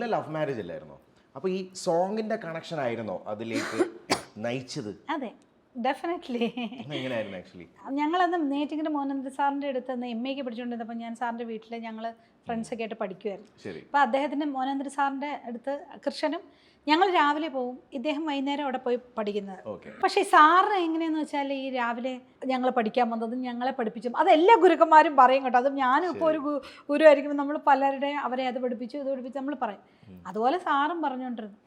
നിങ്ങളെ love marriage അല്ലായിരുന്നോ? അപ്പോൾ ഈ സോങ്ങിന്റെ കണക്ഷൻ ആയിരുന്നോ അതിലേക്ക് നയിച്ചത്? അതെ, ഡെഫിനറ്റ്ലി. എങ്ങനെയായിരുന്നു ആക്ച്വലി? ഞങ്ങളന്ന് നെയ്റ്റിങ്ങിൻ്റെ മോഹനന്ദ് സാറിൻ്റെ അടുത്ത് നിന്ന് MA പഠിച്ചുകൊണ്ടിരുന്നപ്പോൾ ഞാൻ സാറിൻ്റെ വീട്ടിൽ ഞങ്ങൾ ഫ്രണ്ട്സൊക്കെ ആയിട്ട് പഠിക്കുമായിരുന്നു. ശരി. അപ്പോൾ അദ്ദേഹത്തിൻ്റെ മോഹനന്ദ് സാറിൻ്റെ അടുത്ത് കൃഷ്ണനും ഞങ്ങൾ രാവിലെ പോവും, ഇദ്ദേഹം വൈകുന്നേരം അവിടെ പോയി പഠിക്കുന്നത്. പക്ഷേ സാറിന് എങ്ങനെയാന്ന് വെച്ചാൽ ഈ രാവിലെ ഞങ്ങൾ പഠിക്കാൻ വന്നതും ഞങ്ങളെ പഠിപ്പിച്ചും അത് എല്ലാ ഗുരുക്കന്മാരും പറയും കേട്ടോ. അതും ഞാനും ഇപ്പോൾ ഒരു ഗുരു ആയിരിക്കുമ്പോൾ നമ്മൾ പലരുടെയും അവരെ അത് പഠിപ്പിച്ചു ഇത് പഠിപ്പിച്ചു നമ്മൾ പറയും. അതുപോലെ സാറും പറഞ്ഞുകൊണ്ടിരുന്നു.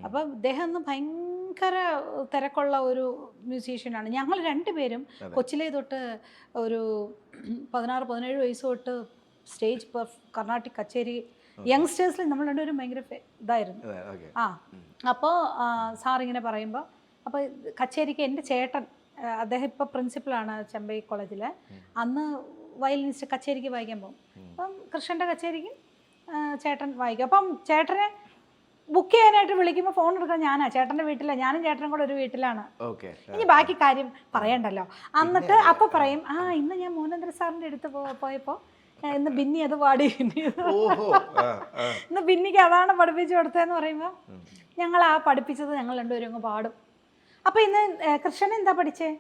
അപ്പോൾ ഇദ്ദേഹം ഒന്ന് ഭയങ്കര തിരക്കുള്ള ഒരു മ്യൂസീഷ്യനാണ്. ഞങ്ങൾ രണ്ടുപേരും കൊച്ചിലെ തൊട്ട് ഒരു 16-17 വയസ്സ് തൊട്ട് സ്റ്റേജ് കർണാട്ടിക് കച്ചേരി യങ്സ്റ്റേഴ്സിൽ നമ്മൾ രണ്ടുപേരും ഭയങ്കര ഇതായിരുന്നു. അപ്പോൾ സാറിങ്ങനെ പറയുമ്പോൾ അപ്പോൾ കച്ചേരിക്ക് എൻ്റെ ചേട്ടൻ, അദ്ദേഹം ഇപ്പോൾ പ്രിൻസിപ്പളാണ് ചെമ്പൈ കോളേജിൽ, അന്ന് വയലിനിസ്റ്റ് കച്ചേരിക്ക് വായിക്കാൻ പോകും. അപ്പം കൃഷ്ണൻ്റെ കച്ചേരിക്ക് ചേട്ടൻ വായിക്കും. അപ്പം ചേട്ടനെ ബുക്ക് ചെയ്യാനായിട്ട് വിളിക്കുമ്പോൾ ഫോൺ എടുക്കാൻ ഞാനാ, ചേട്ടൻ്റെ വീട്ടിലാണ്, ഞാനും ചേട്ടനും കൂടെ ഒരു വീട്ടിലാണ്. ഇനി ബാക്കി കാര്യം പറയണ്ടല്ലോ. എന്നിട്ട് അപ്പോൾ പറയും, ഇന്ന് ഞാൻ മോഹനന്ദ്ര സാറിൻ്റെ അടുത്ത് പോയപ്പോൾ ഇന്ന് ബിന്നി അത് പാടി, ഇന്ന് ബിന്നിക്ക് അതാണ് പഠിപ്പിച്ചു കൊടുത്തതെന്ന് പറയുമ്പോൾ ഞങ്ങൾ പഠിപ്പിച്ചത് ഞങ്ങൾ രണ്ടുപേരും അങ്ങ് പാടും. അപ്പോൾ ഇന്ന് കൃഷ്ണൻ എന്താ പഠിച്ചേ?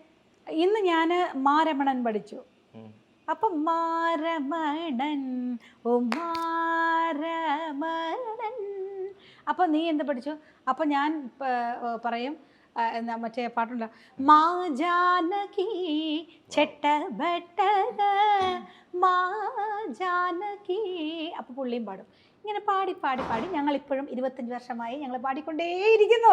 ഇന്ന് ഞാൻ മാരമണൻ പഠിച്ചു. അപ്പം മാരമണൻ ഓ മാരമണൻ, അപ്പം നീ എന്ത് പഠിച്ചു? അപ്പം ഞാൻ പറയും മറ്റേ പാട്ടുണ്ടല്ലോ, മാ ജാനകി ചെട്ടബട്ടക മാ ജാനകി. അപ്പോൾ പുള്ളിയും പാടും. ഇങ്ങനെ പാടി പാടി പാടി ഞങ്ങളിപ്പോഴും 25 വർഷമായി ഞങ്ങൾ പാടിക്കൊണ്ടേയിരിക്കുന്നു.